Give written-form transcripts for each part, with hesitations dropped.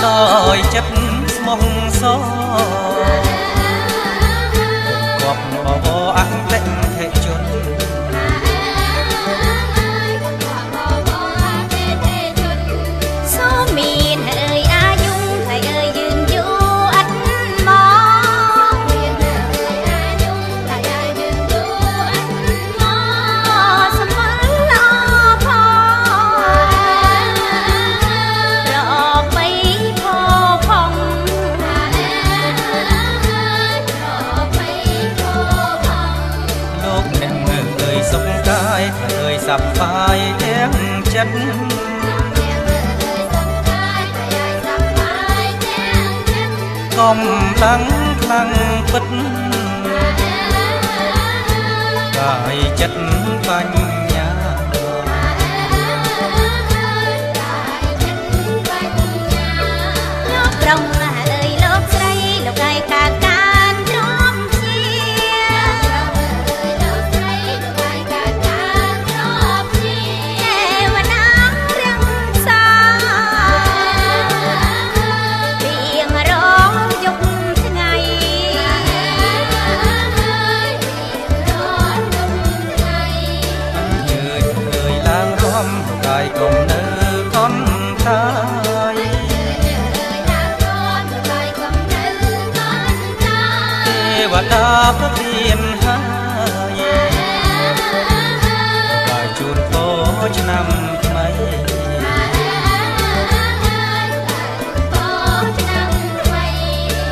ដោយចិត្តស្មោះសរគប់បវរអន្តេថេជនសូមមានអើយអាយុហើយអើយយឺនយូរអត់មកមានអើយអាយុហើយអើយយឺនយូរអត់មកសម្បល់ល្អផងរកបីផផងលោកអ្នកអើយសុខកាយអើយសប្បាយទាំងចិត្តកំតាំងខ្លាំងពិតកាយចិត្តបញ្ញាលោកប្រុងអើយលោកស្រីលោកឯកាការទ្រាំជាលោកស្រីលោកឯកាការទ្រាំជាទេវតារាំងសារៀងរងយប់ថ្ងៃអើយអើយឡើងរំកាយកុំនៅកន់តាយទេវតាប្រទានហើយកាយជូនពរឆ្នាំថ្មី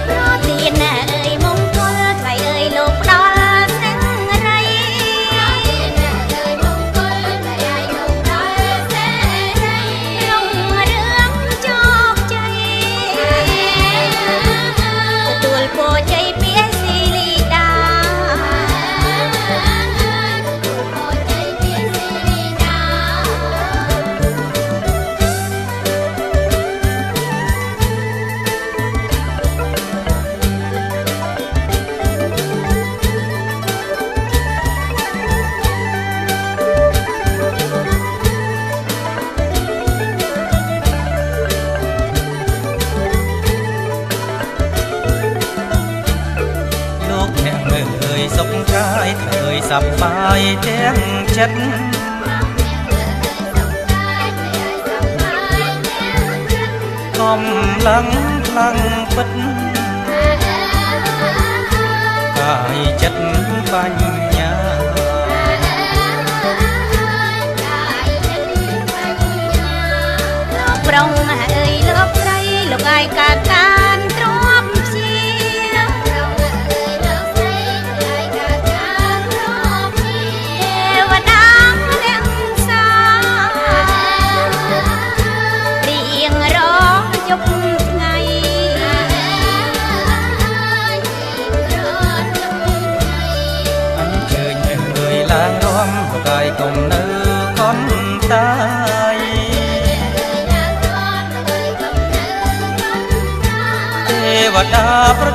ប្រទានអើយមង្គលថ្លៃអើយលោកផ្ដល់សេរីប្រទានអើយមង្គលថ្លៃអើយលោកផ្ដល់សេរីរុងរឿងជោគជ័យទទួលពរជ័យពីស៊ីលីដាទទួលពរជ័យពីស៊ីលីដា លោកអ្នកអើយសុខកាយអើយសប្បាយទាំងចិត្តកំឡើងខ្លាំងពិតកាយចិត្តបញ្ញា លោកប្រុងអើយលោកស្រីលោកឯកាការទ្រាំជាលោកប្រុងអើយលោកស្រីលោកឯកាការទ្រាំជាទេវតារាំងសារៀងរងយប់ថ្ងៃអញ្ជើញអើយឡើងរំកាយកុំនៅកន់តាយទេវតាប្រ